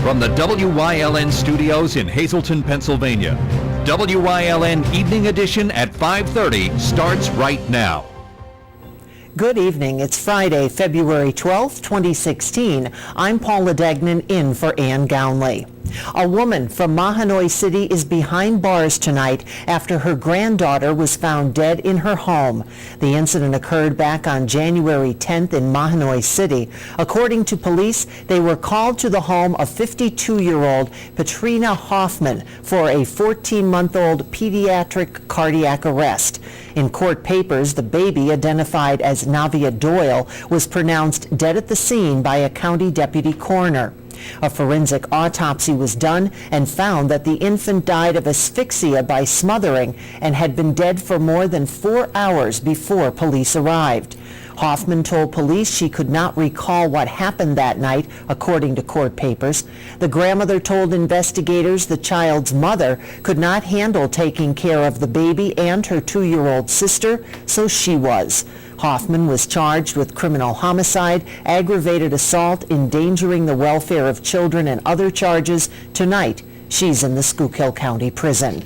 From the WYLN studios in Hazleton, Pennsylvania, WYLN Evening Edition at 5:30 starts right now. Good evening. It's Friday, February 12th, 2016. I'm Paula Degnan in for Ann Gownley. A woman from Mahanoy City is behind bars tonight after her granddaughter was found dead in her home. The incident occurred back on January 10th in Mahanoy City. According to police, they were called to the home of 52-year-old Patrina Hoffman for a 14-month-old pediatric cardiac arrest. In court papers, the baby, identified as Navia Doyle, was pronounced dead at the scene by a county deputy coroner. A forensic autopsy was done and found that the infant died of asphyxia by smothering and had been dead for more than 4 hours before police arrived. Hoffman told police she could not recall what happened that night, according to court papers. The grandmother told investigators the child's mother could not handle taking care of the baby and her 2-year-old sister, so she was. Hoffman was charged with criminal homicide, aggravated assault, endangering the welfare of children, and other charges. Tonight, she's in the Schuylkill County Prison.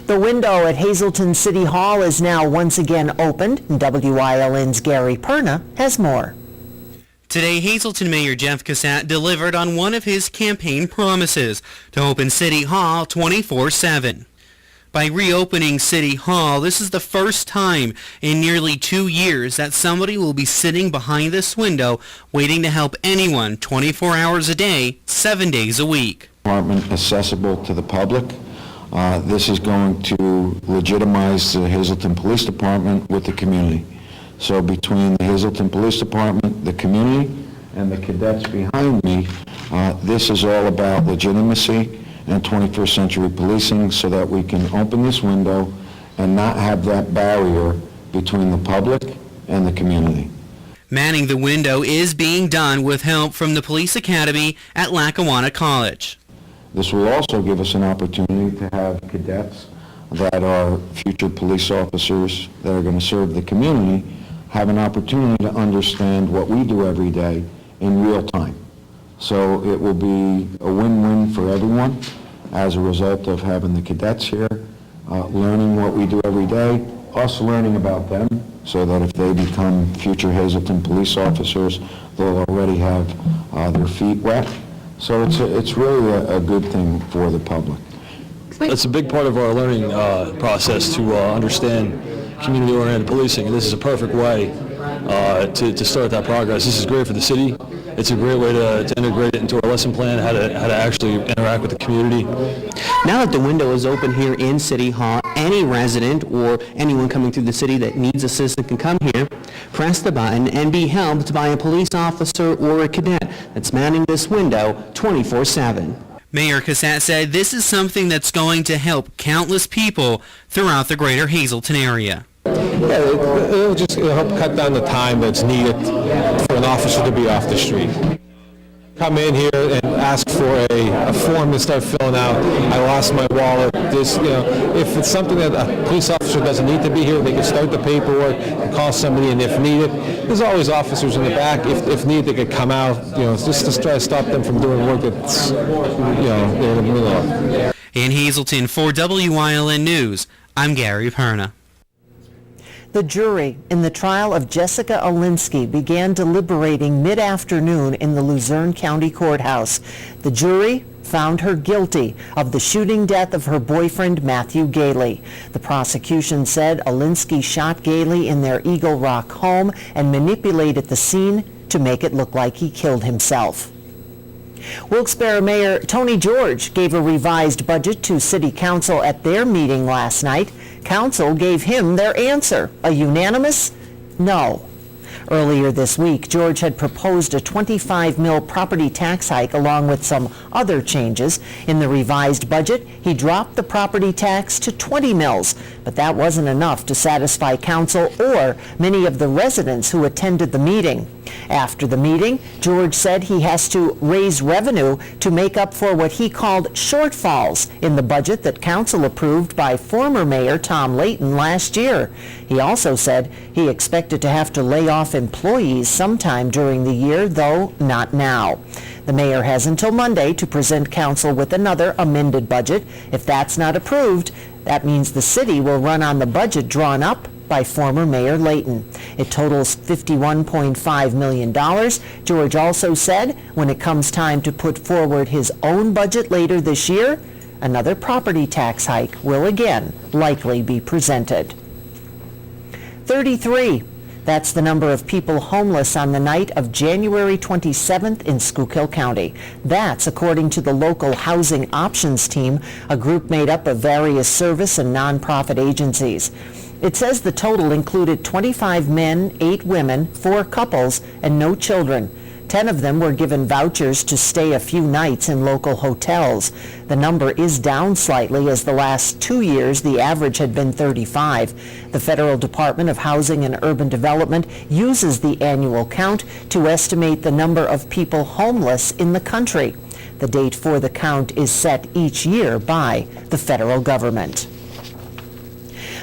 The window at Hazleton City Hall is now once again opened. WILN's Gary Perna has more. Today, Hazleton Mayor Jeff Cassat delivered on one of his campaign promises to open City Hall 24/7. By reopening City Hall, this is the first time in nearly 2 years that somebody will be sitting behind this window waiting to help anyone 24 hours a day, 7 days a week. Department accessible to the public. This is going to legitimize the Hazleton Police Department with the community. So between the Hazleton Police Department, the community, and the cadets behind me, this is all about legitimacy and 21st century policing so that we can open this window and not have that barrier between the public and the community. Manning the window is being done with help from the Police Academy at Lackawanna College. This will also give us an opportunity to have cadets that are future police officers that are going to serve the community have an opportunity to understand what we do every day in real time. So it will be a win-win for everyone as a result of having the cadets here, learning what we do every day, us learning about them, so that if they become future Hazleton police officers, they'll already have their feet wet. So it's really a good thing for the public. It's a big part of our learning process to understand community-oriented policing, and this is a perfect way to start that progress. This is great for the city. It's a great way to integrate it into our lesson plan, how to actually interact with the community. Now that the window is open here in City Hall, any resident or anyone coming through the city that needs assistance can come here, press the button, and be helped by a police officer or a cadet that's manning this window 24/7. Mayor Cassat said this is something that's going to help countless people throughout the greater Hazleton area. Yeah, it'll help cut down the time that's needed for an officer to be off the street. Come in here and ask for a form to start filling out. I lost my wallet. This, if it's something that a police officer doesn't need to be here, they can start the paperwork and call somebody, and if needed, there's always officers in the back. If needed, they could come out, just to try to stop them from doing work that's, they're in the middle of. In Hazleton, for WILN News, I'm Gary Perna. The jury in the trial of Jessica Alinsky began deliberating mid-afternoon in the Luzerne County Courthouse. The jury found her guilty of the shooting death of her boyfriend, Matthew Gailey. The prosecution said Alinsky shot Gailey in their Eagle Rock home and manipulated the scene to make it look like he killed himself. Wilkes-Barre Mayor Tony George gave a revised budget to City Council at their meeting last night. Council gave him their answer, a unanimous no. Earlier this week, George had proposed a 25 mil property tax hike along with some other changes. In the revised budget, he dropped the property tax to 20 mils, but that wasn't enough to satisfy council or many of the residents who attended the meeting. After the meeting, George said he has to raise revenue to make up for what he called shortfalls in the budget that council approved by former Mayor Tom Layton last year. He also said he expected to have to lay off employees sometime during the year, though not now. The mayor has until Monday to present council with another amended budget. If that's not approved, that means the city will run on the budget drawn up by former Mayor Layton. It totals $51.5 million. George also said when it comes time to put forward his own budget later this year, another property tax hike will again likely be presented. 33. That's the number of people homeless on the night of January 27th in Schuylkill County. That's according to the local Housing Options Team, a group made up of various service and nonprofit agencies. It says the total included 25 men, 8 women, 4 couples, and no children. 10 of them were given vouchers to stay a few nights in local hotels. The number is down slightly as the last 2 years the average had been 35. The Federal Department of Housing and Urban Development uses the annual count to estimate the number of people homeless in the country. The date for the count is set each year by the federal government.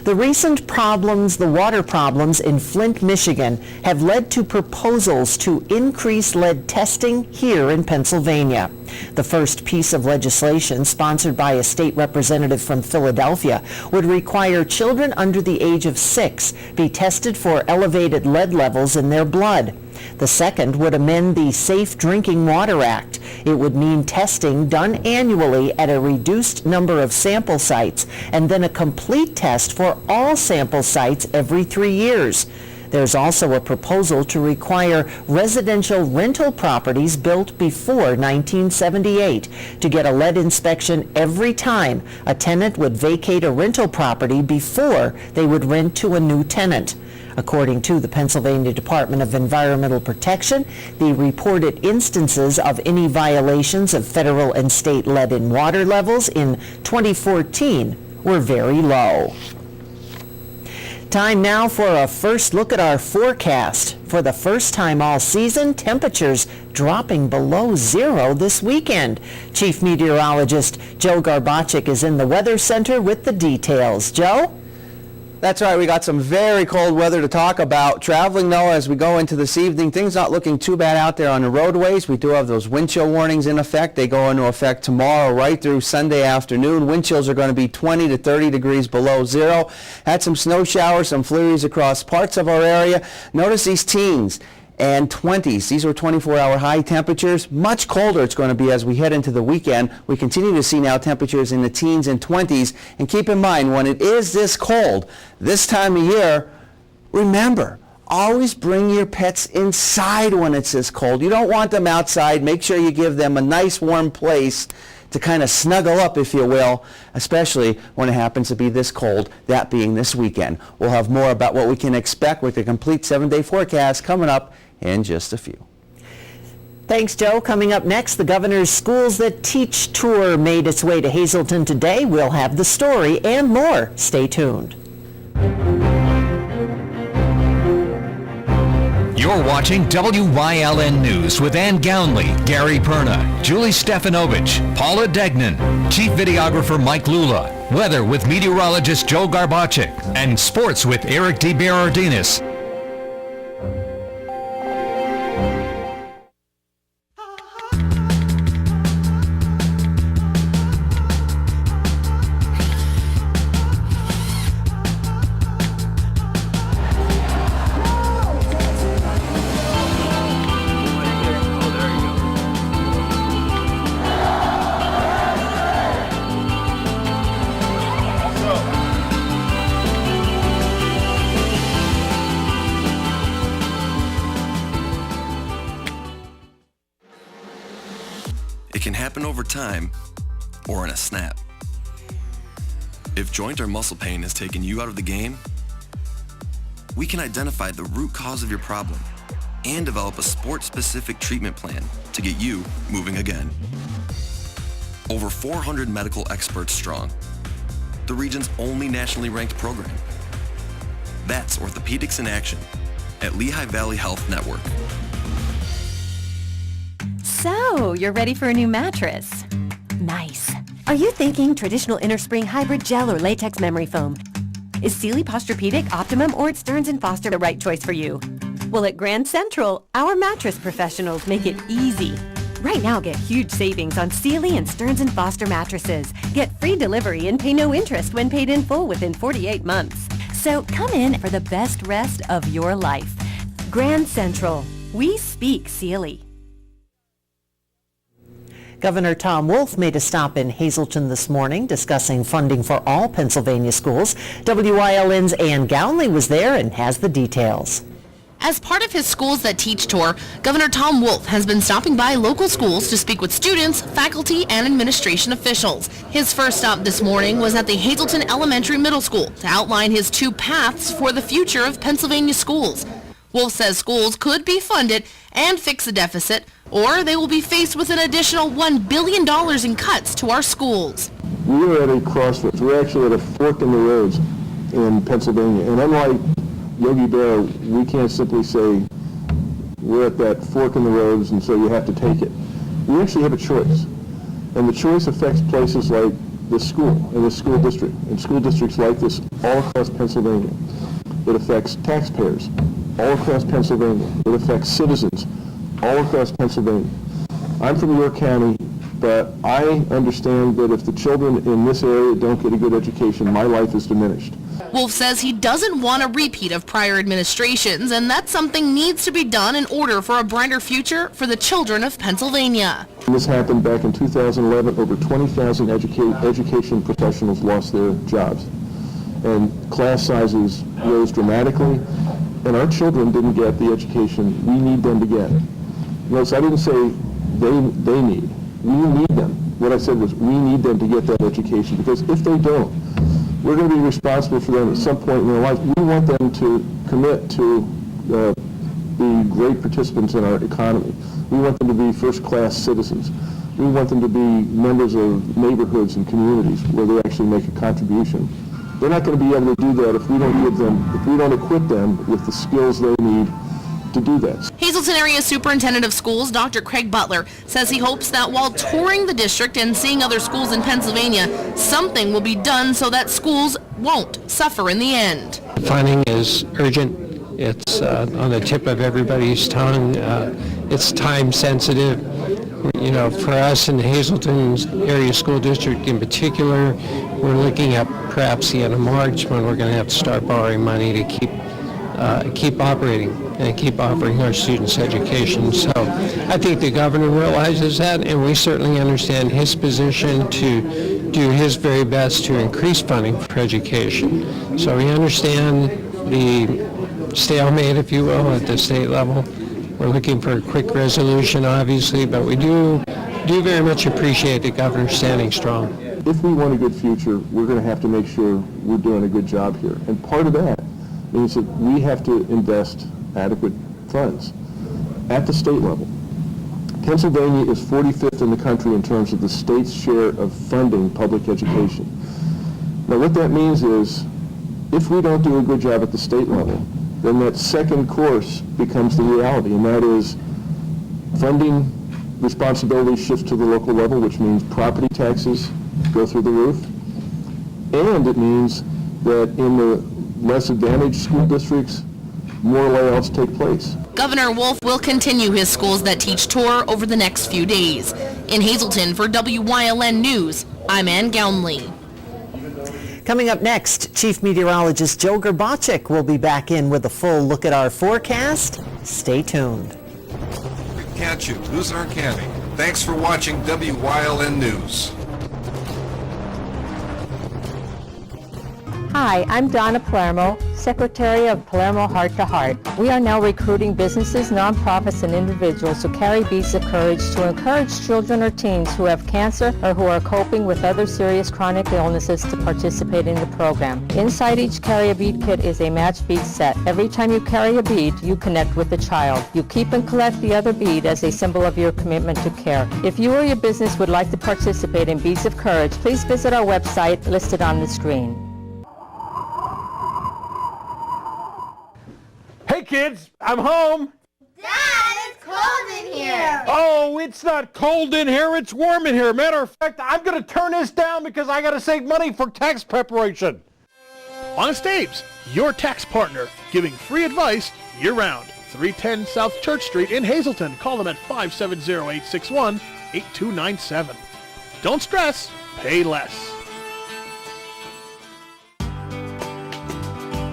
The recent problems, the water problems in Flint, Michigan, have led to proposals to increase lead testing here in Pennsylvania. The first piece of legislation, sponsored by a state representative from Philadelphia, would require children under the age of 6 be tested for elevated lead levels in their blood. The second would amend the Safe Drinking Water Act. It would mean testing done annually at a reduced number of sample sites and then a complete test for all sample sites every 3 years. There's also a proposal to require residential rental properties built before 1978 to get a lead inspection every time a tenant would vacate a rental property before they would rent to a new tenant. According to the Pennsylvania Department of Environmental Protection, the reported instances of any violations of federal and state lead in water levels in 2014 were very low. Time now for a first look at our forecast. For the first time all season, temperatures dropping below zero this weekend. Chief Meteorologist Joe Garbacik is in the Weather Center with the details. Joe? That's right, we got some very cold weather to talk about. Traveling though, as we go into this evening, things not looking too bad out there on the roadways. We do have those wind chill warnings in effect. They go into effect tomorrow right through Sunday afternoon. Wind chills are going to be 20 to 30 degrees below zero. Had some snow showers, some flurries across parts of our area. Notice these teens and 20s. These were 24-hour high temperatures. Much colder it's going to be as we head into the weekend. We continue to see now temperatures in the teens and 20s. And keep in mind, when it is this cold, this time of year, remember, always bring your pets inside when it's this cold. You don't want them outside. Make sure you give them a nice warm place to kind of snuggle up, if you will, especially when it happens to be this cold, that being this weekend. We'll have more about what we can expect with the complete 7-day forecast coming up in just a few. Thanks, Joe. Coming up next, the governor's Schools That Teach tour made its way to Hazleton today. We'll have the story and more. Stay tuned. You're watching WYLN News with Ann Gownley, Gary Perna, Julie Stefanovich, Paula Degnan, Chief Videographer Mike Lula, Weather with Meteorologist Joe Garbacik, and Sports with Eric DeBerardinis. It can happen over time or in a snap. If joint or muscle pain has taken you out of the game, we can identify the root cause of your problem and develop a sport-specific treatment plan to get you moving again. Over 400 medical experts strong, the region's only nationally ranked program. That's Orthopedics in Action at Lehigh Valley Health Network. So, you're ready for a new mattress. Nice. Are you thinking traditional innerspring hybrid gel or latex memory foam? Is Sealy Posturepedic, Optimum, or Stearns & Foster the right choice for you? Well, at Grand Central, our mattress professionals make it easy. Right now, get huge savings on Sealy and Stearns & Foster mattresses. Get free delivery and pay no interest when paid in full within 48 months. So come in for the best rest of your life. Grand Central. We speak Sealy. Governor Tom Wolf made a stop in Hazleton this morning discussing funding for all Pennsylvania schools. WILN's Ann Gownley was there and has the details. As part of his Schools That Teach tour, Governor Tom Wolf has been stopping by local schools to speak with students, faculty, and administration officials. His first stop this morning was at the Hazleton Elementary Middle School to outline his 2 paths for the future of Pennsylvania schools. Wolf says schools could be funded and fix the deficit, or they will be faced with an additional $1 billion in cuts to our schools. We are at a crossroads. We're actually at a fork in the roads in Pennsylvania. And unlike Yogi Berra, we can't simply say we're at that fork in the roads and so you have to take it. We actually have a choice. And the choice affects places like the school and the school district and school districts like this all across Pennsylvania. It affects taxpayers all across Pennsylvania. It affects citizens all across Pennsylvania. I'm from York County, but I understand that if the children in this area don't get a good education, my life is diminished. Wolf says he doesn't want a repeat of prior administrations, and that something needs to be done in order for a brighter future for the children of Pennsylvania. This happened back in 2011. Over 20,000 education professionals lost their jobs. And class sizes rose dramatically, and our children didn't get the education we need them to get. Notice I didn't say they need. We need them. What I said was we need them to get that education, because if they don't, we're going to be responsible for them at some point in their life. We want them to commit to be great participants in our economy. We want them to be first-class citizens. We want them to be members of neighborhoods and communities where they actually make a contribution. They're not going to be able to do that if we don't equip them with the skills they need to do that. Hazleton Area Superintendent of Schools, Dr. Craig Butler, says he hopes that while touring the district and seeing other schools in Pennsylvania, something will be done so that schools won't suffer in the end. Funding is urgent. It's on the tip of everybody's tongue. It's time sensitive. You know, for us in the Hazleton Area School District in particular, we're looking at perhaps the end of March when we're going to have to start borrowing money to keep operating and keep offering our students education. So I think the governor realizes that, and we certainly understand his position to do his very best to increase funding for education. So we understand the stalemate, if you will, at the state level. We're looking for a quick resolution, obviously, but we do very much appreciate the governor standing strong. If we want a good future, we're going to have to make sure we're doing a good job here. And part of that means that we have to invest adequate funds at the state level. Pennsylvania is 45th in the country in terms of the state's share of funding public education. Now what that means is if we don't do a good job at the state level, then that second course becomes the reality, and that is funding responsibility shifts to the local level, which means property taxes go through the roof, and it means that in the less advantaged school districts, more layoffs take place. Governor Wolf will continue his Schools That Teach tour over the next few days. In Hazleton for WYLN News, I'm Ann Gownley. Coming up next, Chief Meteorologist Joe Garbacek will be back in with a full look at our forecast. Stay tuned. Can't you? Who's our canny? Thanks for watching WYLN News. Hi, I'm Donna Palermo, Secretary of Palermo Heart to Heart. We are now recruiting businesses, nonprofits, and individuals to carry beads of courage to encourage children or teens who have cancer or who are coping with other serious chronic illnesses to participate in the program. Inside each Carry a Bead kit is a matched bead set. Every time you carry a bead, you connect with the child. You keep and collect the other bead as a symbol of your commitment to care. If you or your business would like to participate in Beads of Courage, please visit our website listed on the screen. Hey kids, I'm home. Dad, it's cold in here. Oh, it's not cold in here, it's warm in here. Matter of fact, I'm going to turn this down because I got to save money for tax preparation. Honest Abe's, your tax partner, giving free advice year-round. 310 South Church Street in Hazleton. Call them at 570-861-8297. Don't stress, pay less.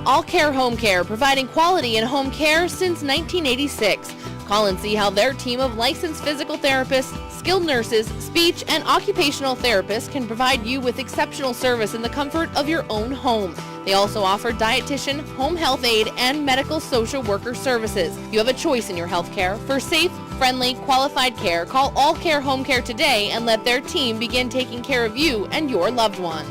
All Care Home Care, providing quality in home care since 1986. Call and see how their team of licensed physical therapists, skilled nurses, speech, and occupational therapists can provide you with exceptional service in the comfort of your own home. They also offer dietitian, home health aide, and medical social worker services. You have a choice in your health care. For safe, friendly, qualified care, call All Care Home Care today and let their team begin taking care of you and your loved ones.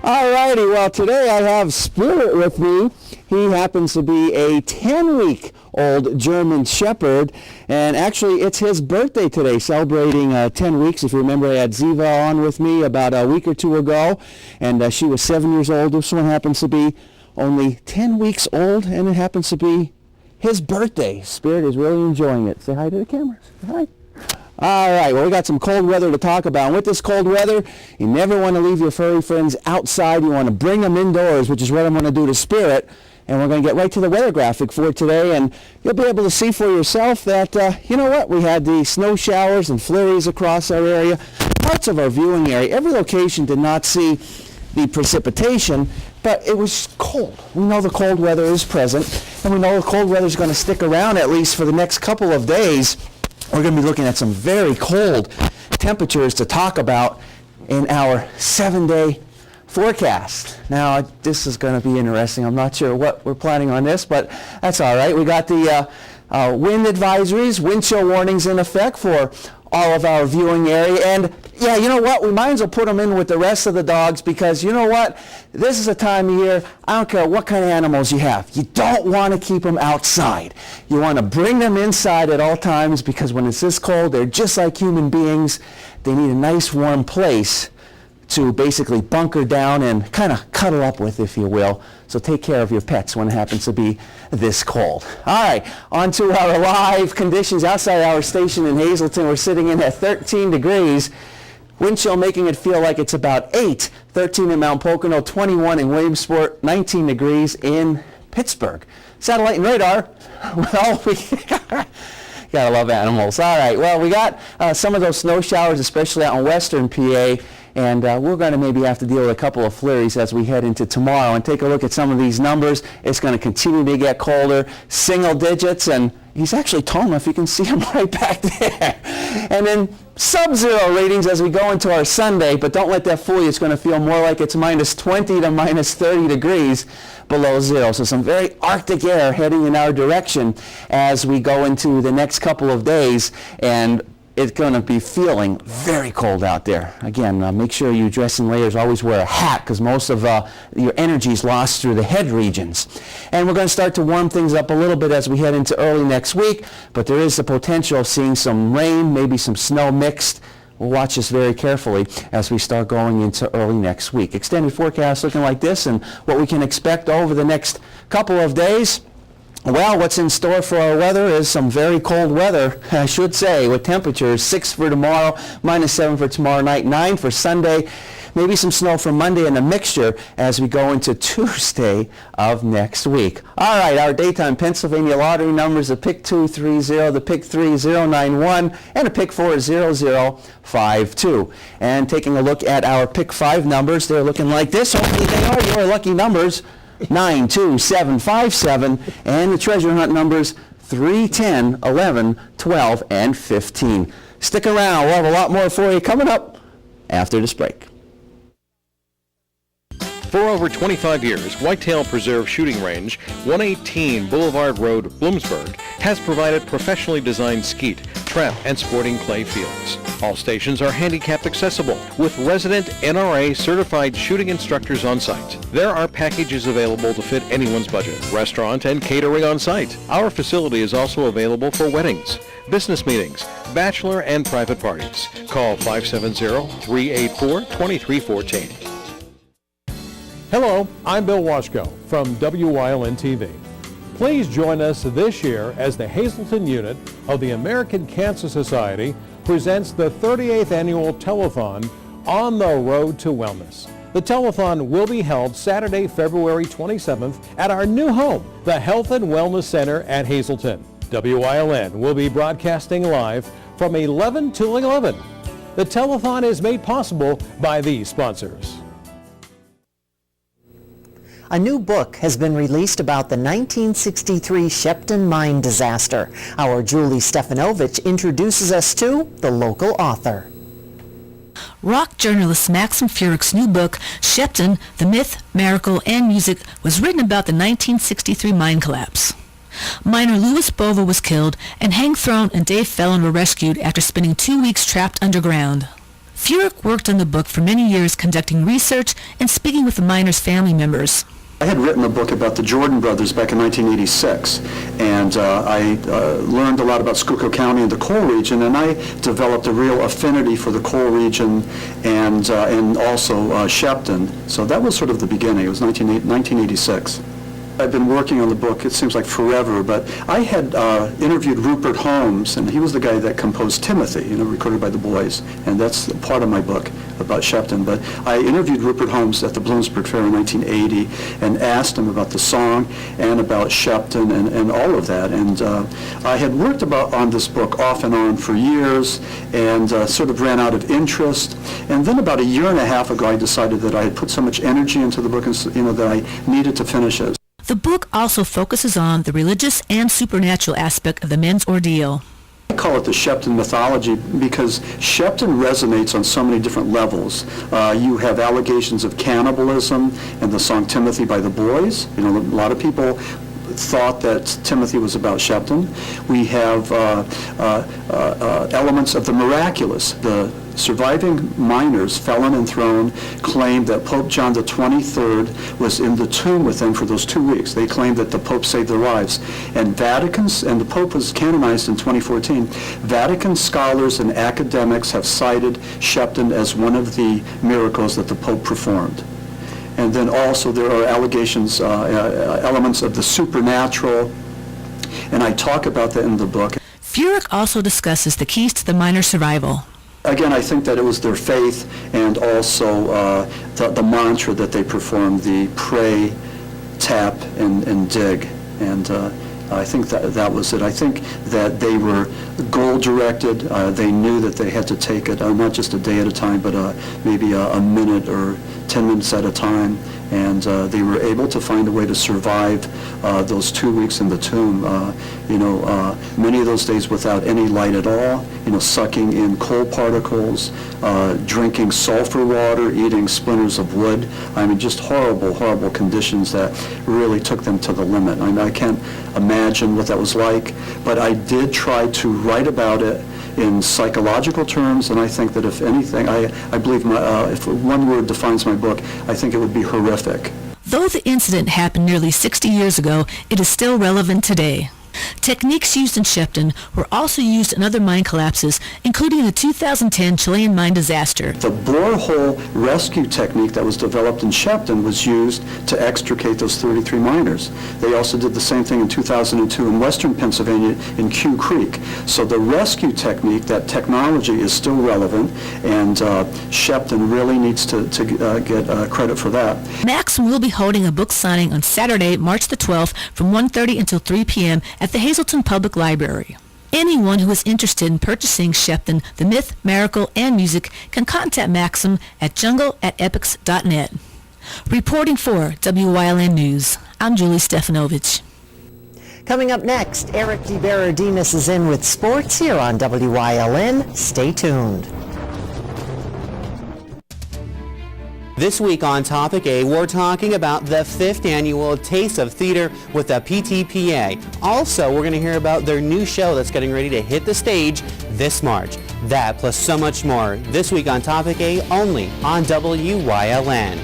Alrighty, well today I have Spirit with me. He happens to be a 10-week-old German Shepherd, and actually it's his birthday today, celebrating 10 weeks. If you remember, I had Ziva on with me about a week or two ago, and she was 7 years old. This one happens to be only 10 weeks old, and it happens to be his birthday. Spirit is really enjoying it. Say hi to the cameras. Hi. All right, well, we got some cold weather to talk about. And with this cold weather, you never want to leave your furry friends outside. You want to bring them indoors, which is what I'm going to do to Spirit. And we're going to get right to the weather graphic for today. And you'll be able to see for yourself that, you know what, we had the snow showers and flurries across our area. Parts of our viewing area, every location did not see the precipitation, but it was cold. We know the cold weather is present, and we know the cold weather is going to stick around at least for the next couple of days. We're going to be looking at some very cold temperatures to talk about in our 7-day forecast. Now, this is going to be interesting. I'm not sure what we're planning on this, but that's all right. We got the wind advisories, wind chill warnings in effect for all of our viewing area. And yeah, you know what? We might as well put them in with the rest of the dogs, because you know what? This is a time of year, I don't care what kind of animals you have. You don't want to keep them outside. You want to bring them inside at all times, because when it's this cold, they're just like human beings. They need a nice warm place to basically bunker down and kind of cuddle up with, if you will. So take care of your pets when it happens to be this cold. All right, on to our live conditions outside our station in Hazleton. We're sitting in at 13 degrees. Wind chill making it feel like it's about 8. 13 in Mount Pocono, 21 in Williamsport, 19 degrees in Pittsburgh. Satellite and radar, well, we gotta love animals. All right, well, we got some of those snow showers, especially out in western PA, and we're going to maybe have to deal with a couple of flurries as we head into tomorrow. And take a look at some of these numbers. It's going to continue to get colder, single digits, and he's actually tall enough you can see him right back there. And then sub-zero readings as we go into our Sunday, but don't let that fool you. It's going to feel more like it's minus 20 to minus 30 degrees below zero. So some very Arctic air heading in our direction as we go into the next couple of days, and it's going to be feeling very cold out there. Again, make sure you dress in layers. Always wear a hat, because most of your energy is lost through the head regions. And we're going to start to warm things up a little bit as we head into early next week, but there is the potential of seeing some rain, maybe some snow mixed. We'll watch this very carefully as we start going into early next week. Extended forecast looking like this, and what we can expect over the next couple of days. Well, what's in store for our weather is some very cold weather, I should say, with temperatures 6 for tomorrow, minus 7 for tomorrow night, 9 for Sunday, maybe some snow for Monday, and a mixture as we go into Tuesday of next week. All right, our daytime Pennsylvania lottery numbers, the pick 230, the pick 3091, and the pick 40052. And taking a look at our pick 5 numbers, they're looking like this. Hopefully they are your lucky numbers. 92757, and the treasure hunt numbers 3, 10, 11, 12, and 15. Stick around. We'll have a lot more for you coming up after this break. For over 25 years, Whitetail Preserve Shooting Range, 118 Boulevard Road, Bloomsburg, has provided professionally designed skeet, trap, and sporting clay fields. All stations are handicap accessible with resident NRA certified shooting instructors on site. There are packages available to fit anyone's budget, restaurant and catering on site. Our facility is also available for weddings, business meetings, bachelor and private parties. Call 570-384-2314. Hello, I'm Bill Washko from WYLN-TV. Please join us this year as the Hazleton unit of the American Cancer Society presents the 38th annual telethon On the Road to Wellness. The telethon will be held Saturday, February 27th at our new home, the Health and Wellness Center at Hazleton. WILN will be broadcasting live from 11 till 11. The telethon is made possible by these sponsors. A new book has been released about the 1963 Shepton mine disaster. Our Julie Stefanovich introduces us to the local author. Rock journalist Maxim Furick's new book, Shepton, The Myth, Miracle, and Music, was written about the 1963 mine collapse. Miner Louis Bova was killed, and Hank Throne and Dave Fellon were rescued after spending 2 weeks trapped underground. Furick worked on the book for many years, conducting research and speaking with the miners' family members. I had written a book about the Jordan brothers back in 1986, and I learned a lot about Schuylkill County and the coal region, and I developed a real affinity for the coal region and also Shepton. So that was sort of the beginning. It was 1986. I've been working on the book, it seems like forever, but I had interviewed Rupert Holmes, and he was the guy that composed Timothy, recorded by the Boys, and that's part of my book about Shepton. But I interviewed Rupert Holmes at the Bloomsburg Fair in 1980 and asked him about the song and about Shepton and all of that. And I had worked on this book off and on for years and sort of ran out of interest. And then about a year and a half ago, I decided that I had put so much energy into the book and that I needed to finish it. The book also focuses on the religious and supernatural aspect of the men's ordeal. I call it the Shepton mythology because Shepton resonates on so many different levels. You have allegations of cannibalism and the song Timothy by the Boys. A lot of people thought that Timothy was about Shepton. We have elements of the miraculous. The surviving miners, Fellon and Throne, claimed that Pope John the 23rd was in the tomb with them for those 2 weeks. They claimed that the Pope saved their lives. And the Pope was canonized in 2014. Vatican scholars and academics have cited Shepton as one of the miracles that the Pope performed. And then also there are allegations, elements of the supernatural, and I talk about that in the book. Furick also discusses the keys to the miner survival. Again, I think that it was their faith and also the mantra that they performed, the pray, tap, and dig. And I think that was it. I think that they were goal-directed. They knew that they had to take it, not just a day at a time, but maybe a minute or 10 minutes at a time. And they were able to find a way to survive those 2 weeks in the tomb. Many of those days without any light at all, sucking in coal particles, drinking sulfur water, eating splinters of wood. I mean, just horrible, horrible conditions that really took them to the limit. I can't imagine what that was like, but I did try to write about it in psychological terms, and I think that if anything, I believe if one word defines my book, I think it would be horrific. Though the incident happened nearly 60 years ago, it is still relevant today. Techniques used in Shepton were also used in other mine collapses, including the 2010 Chilean mine disaster. The borehole rescue technique that was developed in Shepton was used to extricate those 33 miners. They also did the same thing in 2002 in western Pennsylvania in Q Creek. So the rescue technique, that technology, is still relevant, and Shepton really needs to get credit for that. Maxim will be holding a book signing on Saturday, March the 12th from 1:30 until 3 p.m. at the Hazleton Public Library. Anyone who is interested in purchasing Shepton, The Myth, Miracle, and Music can contact Maxim at jungle@epics.net. Reporting for WILN News, I'm Julie Stefanovich. Coming up next, Eric DeBerardinis is in with sports here on WILN. Stay tuned. This week on Topic A, we're talking about the 5th annual Taste of Theater with the PTPA. Also, we're going to hear about their new show that's getting ready to hit the stage this March. That plus so much more this week on Topic A, only on WILN.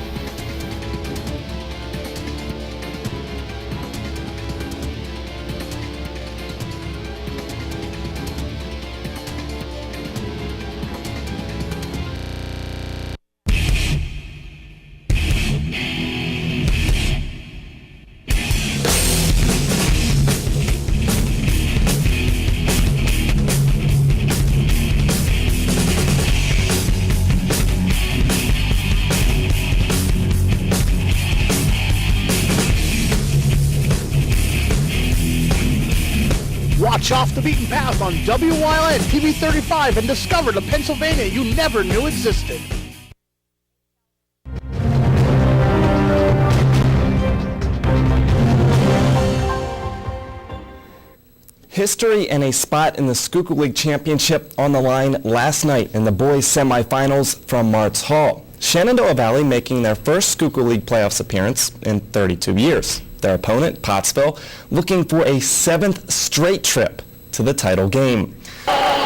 Watch Off the Beaten Path on WYLN TV 35 and discover the Pennsylvania you never knew existed. History and a spot in the Schuylkill League Championship on the line last night in the boys' semifinals from Martz Hall. Shenandoah Valley making their first Schuylkill League playoffs appearance in 32 years. Their opponent, Pottsville, looking for a 7th straight trip to the title game.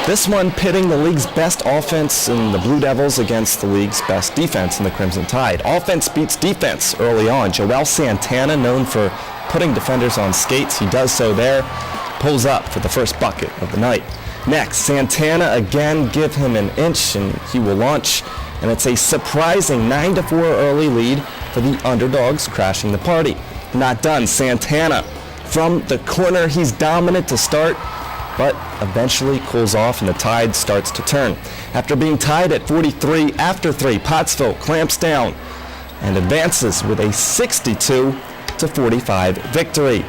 This one pitting the league's best offense in the Blue Devils against the league's best defense in the Crimson Tide. Offense beats defense early on. Joel Santana, known for putting defenders on skates, he does so there. Pulls up for the first bucket of the night. Next, Santana again give him an inch and he will launch, and it's a surprising 9-4 early lead for the underdogs, crashing the party. Not done. Santana from the corner, he's dominant to start, but eventually cools off and the tide starts to turn. After being tied at 43 after 3, Pottsville clamps down and advances with a 62-45 victory.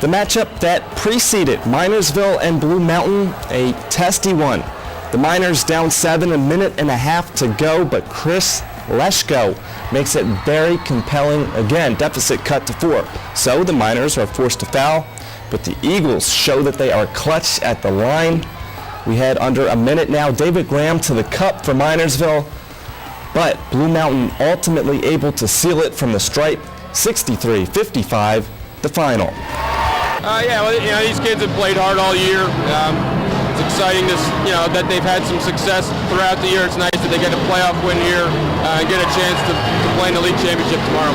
The matchup that preceded Minersville and Blue Mountain, a testy one. The Miners down 7, a minute and a half to go, but Chris Leschko makes it very compelling again. Deficit cut to 4. So the Miners are forced to foul, but the Eagles show that they are clutch at the line. We had under a minute now. David Graham to the cup for Minersville, but Blue Mountain ultimately able to seal it from the stripe. 63-55, the final. These kids have played hard all year. It's exciting that they've had some success throughout the year. It's nice that they get a playoff win here and get a chance to play in the league championship tomorrow.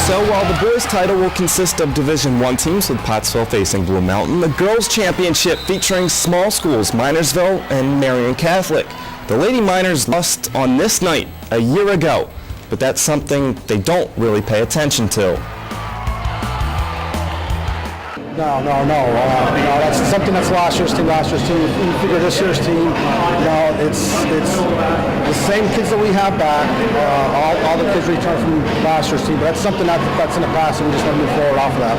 So while the boys' title will consist of Division I teams with Pottsville facing Blue Mountain, the girls' championship featuring small schools, Minersville and Marian Catholic. The Lady Miners lost on this night a year ago, but that's something they don't really pay attention to. No. That's something that's last year's team. You figure this year's team, it's the same kids that we have back. All the kids return from last year's team, but that's something that's in the past, and we just want to move forward off of that.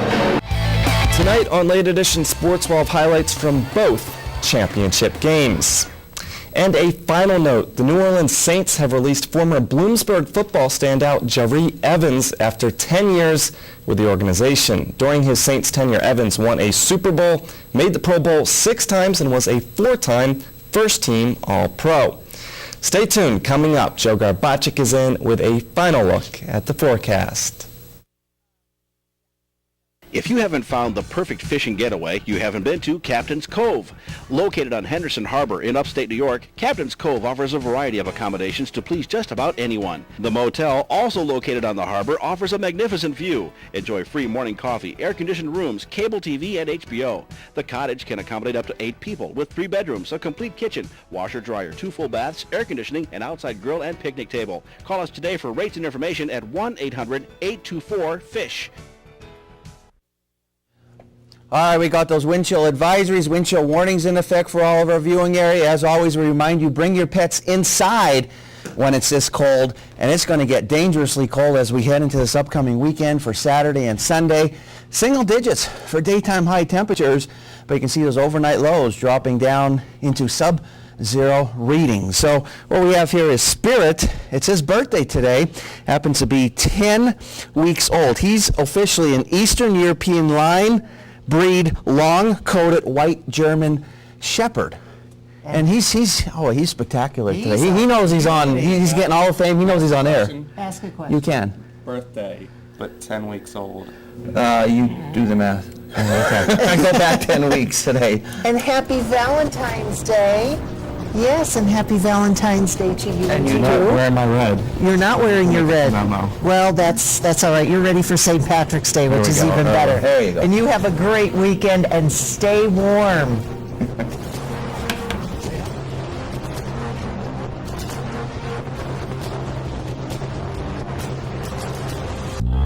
Tonight on Late Edition Sports, we'll have highlights from both championship games. And a final note, the New Orleans Saints have released former Bloomsburg football standout Jaree Evans after 10 years with the organization. During his Saints tenure, Evans won a Super Bowl, made the Pro Bowl 6 times, and was a 4-time first-team All-Pro. Stay tuned. Coming up, Joe Garbacik is in with a final look at the forecast. If you haven't found the perfect fishing getaway, you haven't been to Captain's Cove. Located on Henderson Harbor in upstate New York, Captain's Cove offers a variety of accommodations to please just about anyone. The motel, also located on the harbor, offers a magnificent view. Enjoy free morning coffee, air-conditioned rooms, cable TV, and HBO. The cottage can accommodate up to 8 people with 3 bedrooms, a complete kitchen, washer-dryer, 2 full baths, air conditioning, and outside grill and picnic table. Call us today for rates and information at 1-800-824-FISH. All right, we got those wind chill advisories, wind chill warnings in effect for all of our viewing area. As always, we remind you, bring your pets inside when it's this cold, and it's going to get dangerously cold as we head into this upcoming weekend for Saturday and Sunday. Single digits for daytime high temperatures, but you can see those overnight lows dropping down into sub-zero readings. So what we have here is Spirit. It's his birthday today. Happens to be 10 weeks old. He's officially an Eastern European line breed, long-coated white German Shepherd. And he's spectacular today. He knows he's on, he's getting all the fame. He knows he's on air. Ask a question. You can. Birthday, but 10 weeks old. You do the math. Okay. Go back 10 weeks today. And happy Valentine's Day. Yes, and happy Valentine's Day to you. And you're not wearing my red. You're not wearing your red. No. Well, that's all right. You're ready for St. Patrick's Day, which is even better. There you go. And you have a great weekend and stay warm.